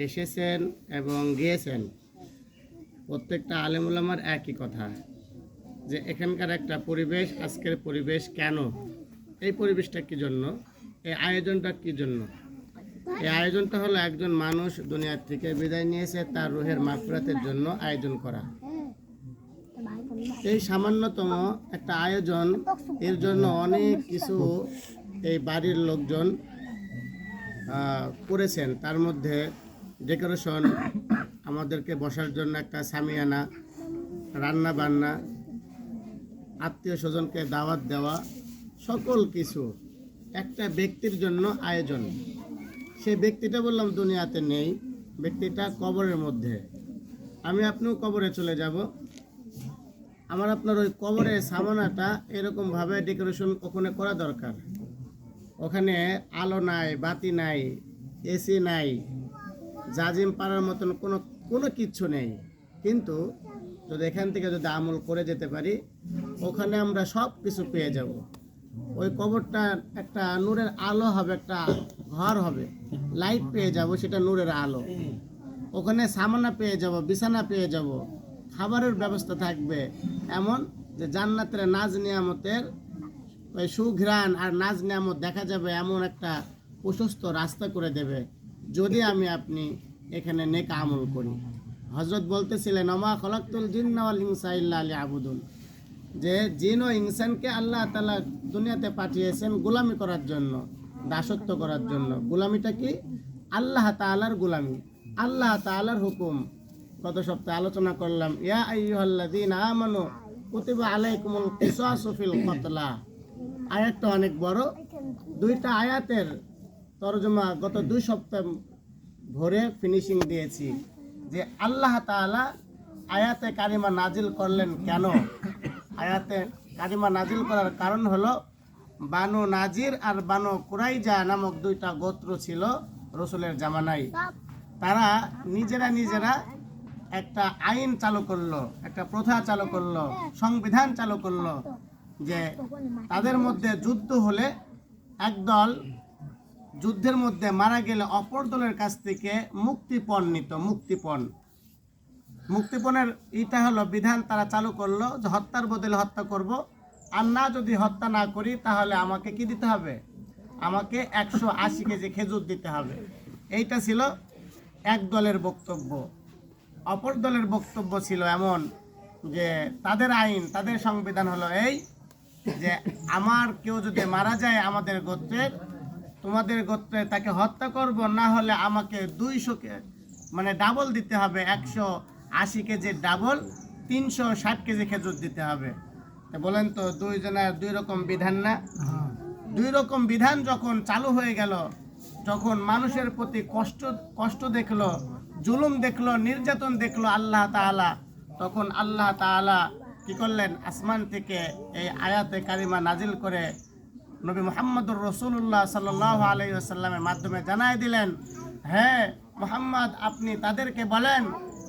এসেছেন এবং গিয়েছেন, প্রত্যেকটা আলেম ওলামার একই কথা যে এখানকার একটা পরিবেশ, আজকের পরিবেশ কেন, এই পরিবেশটা কী জন্য, এই আয়োজনটা কী জন্য। এই আয়োজনটা হলো একজন মানুষ দুনিয়ার থেকে বিদায় নিয়েছে, তার রুহের মাগফিরাতের জন্য আয়োজন করা। এই সামান্যতম একটা আয়োজন, এর জন্য অনেক কিছু এই বাড়ির লোকজন করেছেন। তার মধ্যে ডেকোরেশন, আমাদেরকে বসার জন্য একটা সামিয়ানা, রান্না বান্না, আত্মীয় স্বজনকে দাওয়াত দেওয়া, সকল কিছু একটা ব্যক্তির জন্য আয়োজন। সেই ব্যক্তিটা বললাম দুনিয়াতে নেই, ব্যক্তিটা কবরের মধ্যে। আমি আপনিও কবরে চলে যাব, আমার আপনার ওই কবরের সামানাটা এরকমভাবে ডেকোরেশন ওখানে করা দরকার। ওখানে আলো নাই, বাতি নাই, এসি নাই, জাজিম পাড়ার মতন কোনো কিচ্ছু নেই। কিন্তু যদি এখান থেকে যদি আমল করে যেতে পারি, ওখানে আমরা সব কিছু পেয়ে যাব। ওই কবরটা একটা নূরের আলো হবে, একটা ঘর হবে, লাইট পেয়ে যাব, সেটা নূরের আলো। ওখানে সামানা পেয়ে যাব, বিছানা পেয়ে যাব, খাবারের ব্যবস্থা থাকবে এমন যে জান্নাতের নাজ নিয়ামতের ওই সুঘ্রাণ আর নাজ নিয়ামত দেখা যাবে, এমন একটা প্রশস্ত রাস্তা করে দেবে যদি আমি আপনি এখানে নেক আমল করি। হযরত বলতেছিলেন, ওমা খলাকতুল জিন্না ওয়াল ইনসা ইল্লা লিয়াবুদুন, যে জিন ও ইনসানকে আল্লাহ তাআলা দুনিয়াতে পাঠিয়েছেন গোলামি করার জন্য, দাসত্ব করার জন্য। গোলামিটা কি? আল্লাহ তাআলার গোলামি, আল্লাহ তাআলার হুকুম। গত সপ্তাহে আলোচনা করলাম, ইয়া আইয়ুহাল্লাযীনা আমানু কুতিবা আলাইকুমুল কিসাসু ফিল কতলা। আয়াতটা অনেক বড়, দুইটা আয়াতের তরজমা গত 2 সপ্তাহ ভরে ফিনিশিং দিয়েছি। যে আল্লাহ তাআলা আয়াতে কারিমা নাজিল করলেন কেন? আয়াতে কারিমা নাজিল করার কারণ হলো, বানু নাজির আর বানু কুরাইজা নামক 2টা গোত্র ছিল রসুলের জামানায়। তারা নিজেরা একটা আইন চালু করলো, একটা প্রথা চালু করলো, সংবিধান চালু করলো যে তাদের মধ্যে যুদ্ধ হলে একদল যুদ্ধের মধ্যে মারা গেলে অপর দলের কাছ থেকে মুক্তিপণ নিত। মুক্তিপণের এটা হলো বিধান তারা চালু করলো যে হত্যার বদলে হত্যা করব, আর না যদি হত্যা না করি তাহলে আমাকে কি দিতে হবে? আমাকে 180 কেজি খেজুর দিতে হবে। এইটা ছিল এক দলের বক্তব্য। অপর দলের বক্তব্য ছিল এমন যে তাদের আইন, তাদের সংবিধান হলো এই যে আমার কেউ যদি মারা যায় আমাদের গোত্রের, তোমাদের গোত্রে তাকে হত্যা করব, না হলে আমাকে 200 মানে ডাবল দিতে হবে, 180 কেজির ডাবল 360 কেজি খেজুর দিতে হবে। তো বলেন তো, দুইজনের 2 রকম বিধান না? 2 রকম বিধান যখন চালু হয়ে গেল, যখন মানুষের প্রতি কষ্ট দেখলো, জুলুম দেখলো, নির্যাতন দেখলো আল্লাহ তাআলা, তখন আল্লাহ তাআলা কি করলেন? আসমান থেকে এই আয়াতে কারিমা নাজিল করে নবী মুহাম্মদুর রাসূলুল্লাহ সাল্লাল্লাহু আলাইহি ওয়াসাল্লামের মাধ্যমে জানায় দিলেন, হ্যাঁ মুহাম্মদ, আপনি তাদেরকে বলেন,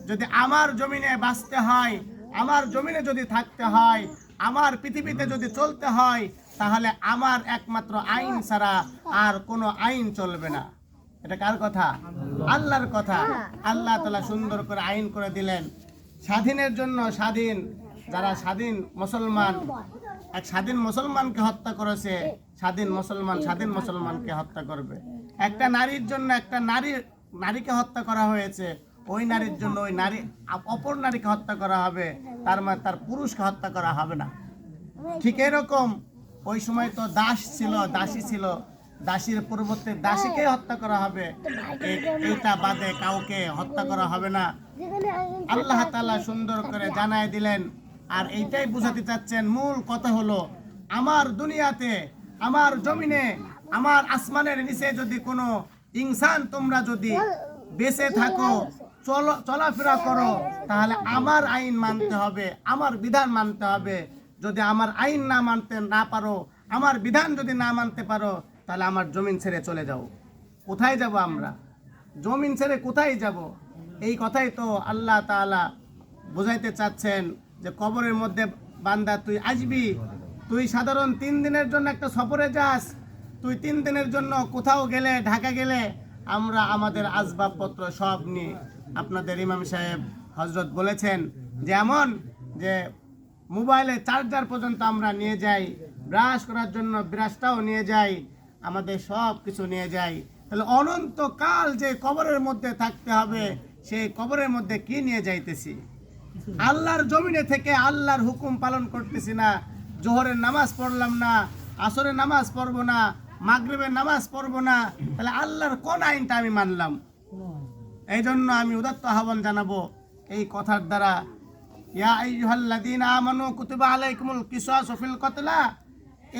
যদি আমার জমিনে বাঁচতে হয়, আমার জমিনে যদি থাকতে হয়, আমার পৃথিবীতে যদি চলতে হয়, তাহলে আমার একমাত্র আইন ছাড়া আর কোনো আইন চলবে না। এটা কার কথা? আল্লাহর কথা। আল্লাহ তাআলা সুন্দর করে আইন করে দিলেন, স্বাধীনের জন্য স্বাধীন, যারা স্বাধীন মুসলমান, এক স্বাধীন মুসলমানকে হত্যা করেছে, স্বাধীন মুসলমানকে হত্যা করবে। একটা নারীর জন্য একটা নারীকে হত্যা করা হয়েছে, ওই নারীর জন্য ওই নারী অপর নারীকে হত্যা করা হবে, তার মানে তার পুরুষকে হত্যা করা হবে না। ঠিক এরকম ওই সময় তো দাসী ছিল, দাসীর পরিবর্তে দাসীকে হত্যা করা হবে, এইটা বাদে কাউকে হত্যা করা হবে না। আল্লাহ তাআলা সুন্দর করে জানায় দিলেন। আর এইটাই বুঝাতে চাচ্ছেন, মূল কথা হলো, আমার দুনিয়াতে, আমার জমিনে, আমার আসমানের নিচে যদি কোনো ইনসান তোমরা যদি বেঁচে থাকো, চলাফেরা করো, তাহলে আমার আইন মানতে হবে, আমার বিধান মানতে হবে। যদি আমার আইন না মানতে না পারো, আমার বিধান যদি না মানতে পারো, তাহলে আমার জমিন ছেড়ে চলে যাও। কোথায় যাব আমরা? জমিন ছেড়ে কোথায় যাব? এই কথাই তো আল্লাহ তাআলা বোঝাইতে চাচ্ছেন যে কবরের মধ্যে বান্দা তুই আসবি, তুই সাধারণ 3 দিনের জন্য একটা সফরে যাস, তুই 3 দিনের জন্য কোথাও গেলে, ঢাকা গেলে, আমরা আমাদের আসবাবপত্র সব নিয়ে আপনাদের ইমাম সাহেব হজরত বলেছেন যেমন যে মোবাইলে চার্জার পর্যন্ত আমরা নিয়ে যাই, ব্রাশ করার জন্য ব্রাশটাও নিয়ে যাই, আমাদের সব কিছু নিয়ে যাই। তাহলে অনন্তকাল যে কবরের মধ্যে থাকতে হবে, সেই কবরের মধ্যে কি নিয়ে যাইতেছি? আল্লাহর জমিনে থেকে আল্লাহর হুকুম পালন করতেছি না, জোহরের নামাজ পড়লাম না, আসরের নামাজ পড়বো না, মাগরিবের নামাজ পড়বো না, তাহলে আল্লাহর কোন আইনটা আমি মানলাম? এই জন্য আমি উদাত্ত আহ্বান জানাবো এই কথার দ্বারা, ইয়া আইয়ুহাল্লাযীনা আমানু কুতিবা আলাইকুমুল কিসাসু ফিল কতলা,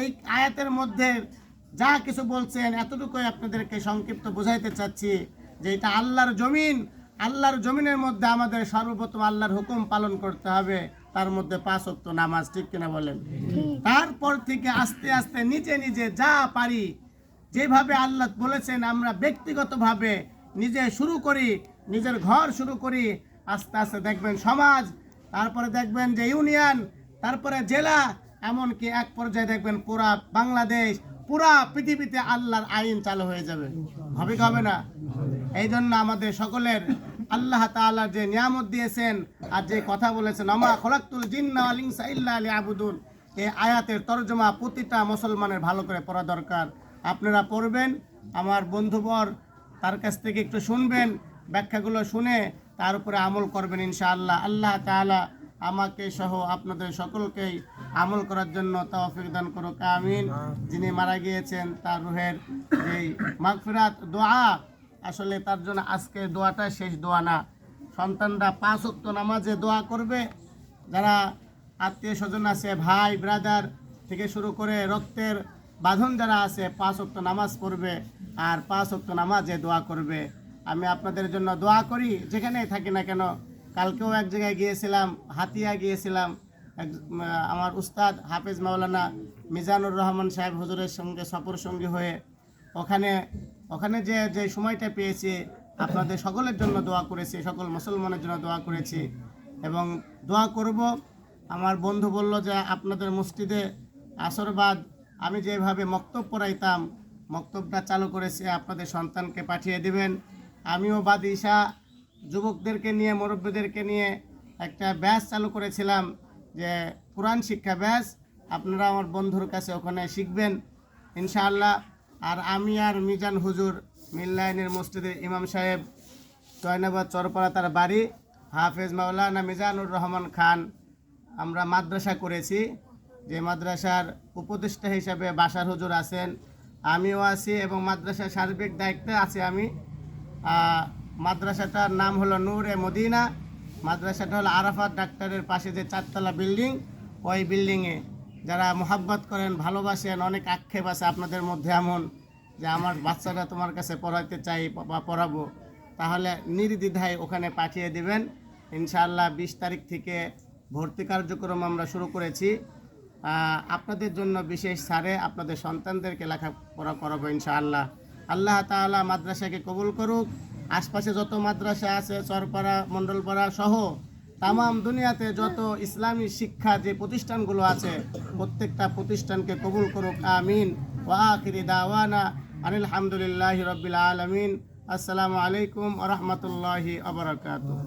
এই আয়াতের মধ্যে যা কিছু বলছেন এতটুকুই আপনাদেরকে সংক্ষিপ্ত বোঝাইতে চাচ্ছি যে এটা আল্লাহর জমিন, আল্লাহর জমিনের মধ্যে আমাদের সর্বপ্রথম আল্লাহর হুকুম পালন করতে হবে, তার মধ্যে 5 ওয়াক্ত নামাজ, ঠিক কিনা বলেন? তারপর থেকে আস্তে আস্তে নিজে নিজে যা পারি, যেভাবে আল্লাহ বলেছেন আমরা ব্যক্তিগতভাবে নিজে শুরু করি, নিজের ঘর শুরু করি, আস্তে আস্তে দেখবেন সমাজ, তারপরে দেখবেন যে ইউনিয়ন, তারপরে জেলা, এমনকি এক পর্যায়ে দেখবেন পুরা বাংলাদেশ, পুরা পৃথিবীতে আল্লাহর আইন চালু হয়ে যাবে। হবে কি হবে না? এই জন্য আমাদের সকলের আল্লাহ তাআলা যে নিয়ামত দিয়েছেন আর যে কথা বলেছেন, আমা খলাকতুল জিন্না ওয়াল ইনসা ইল্লা লিয়াবুদুন, এই আয়াতের তরজমা প্রতিটা মুসলমানের ভালো করে পড়া দরকার। আপনারা পড়বেন, আমার বন্ধুবর তার কাছ থেকে একটু শুনবেন, ব্যাখ্যাগুলো শুনে তার উপরে আমল করবেন ইনশাআল্লাহ। আল্লাহ তাআলা আমাকে সহ আপনাদের সকলকেই আমল করার জন্য তৌফিক দান করুক, আমিন। যিনি মারা গিয়েছেন তার রুহের এই মাগফিরাত দোয়া, আসলে তার জন্য আজকে দোয়াটা শেষ দোয়া না, সন্তানরা 5 ওয়াক্ত নামাজে দোয়া করবে, যারা আত্মীয় স্বজন আছে, ভাই ব্রাদার থেকে শুরু করে রক্তের বাঁধন যারা আছে, 5 ওয়াক্ত নামাজ পড়বে আর 5 ওয়াক্ত নামাজে দোয়া করবে। আমি আপনাদের জন্য দোয়া করি যেখানেই থাকি না কেন। কালকেও এক জায়গায় গিয়েছিলাম, হাতিয়া গিয়েছিলাম, আমার উস্তাদ হাফেজ মাওলানা মিজানুর রহমান সাহেব হুজুরের সঙ্গে সফর সঙ্গী হয়ে ওখানে যে সময়টা পেয়েছি আপনাদের সকলের জন্য দোয়া করেছি, সকল মুসলমানের জন্য দোয়া করেছি এবং দোয়া করব। আমার বন্ধু বলল যে আপনাদের মসজিদে আসরবাদ আমি যেভাবে মক্তব পড়াইতাম, মক্তবটা চালু করেছি, আপনাদের সন্তানকে পাঠিয়ে দিবেন। আমিও বাদিশা যুবকদেরকে নিয়ে, মুরব্বীদেরকে নিয়ে একটা ব্যাচ চালু করেছিলাম, যে কোরআন শিক্ষা ব্যাচ, আপনারা আমার বন্ধুর কাছে ওখানে শিখবেন ইনশাআল্লাহ। আর আমি আর মিজান হুজুর মিল্লাইনের মসজিদের ইমাম সাহেব, জয়নাবাদ চরপাড়া তার বাড়ি, হাফেজ মাওলানা মিজানুর রহমান খান, আমরা মাদ্রাসা করেছি, যে মাদ্রাসার উপদেষ্টা হিসাবে বাসার হুজুর আছেন, আমিও আছি এবং মাদ্রাসার সার্বিক দায়িত্বে আছি আমি। মাদ্রাসাটার নাম হলো নূরে মদিনা, মাদ্রাসাটা হলো আরাফাত ডাক্তারের পাশে যে 4 তলা বিল্ডিং, ওই বিল্ডিংয়ে যারা মোহাব্বত করেন, ভালোবাসেন, অনেক আক্ষেপ আছে আপনাদের মধ্যে এমন যে আমার বাচ্চাটা তোমার কাছে পড়াইতে চাই বা পড়াবো, তাহলে নির্দ্বিধায় ওখানে পাঠিয়ে দিবেন ইনশাআল্লাহ। 20 তারিখ থেকে ভর্তি কার্যক্রম আমরা শুরু করেছি, আপনাদের জন্য বিশেষ ছাড়ে আপনাদের সন্তানদেরকে লেখাপড়া করাবো ইনশাআল্লাহ। আল্লাহ তাআলা মাদ্রাসাকে কবুল করুক। আশপাশে যত মাদ্রাসা আছে, চরপাড়া, মণ্ডলপাড়া সহ তামাম দুনিয়াতে যত ইসলামী শিক্ষা যে প্রতিষ্ঠানগুলো আছে, প্রত্যেকটা প্রতিষ্ঠানকে কবুল করুক, আমিন। ওয়া আখিরি দাওয়ানা আনিল হামদুলিল্লাহি রাব্বিল আলামিন। আসসালামু আলাইকুম ওয়া রাহমাতুল্লাহি ওয়া বারাকাতুহু।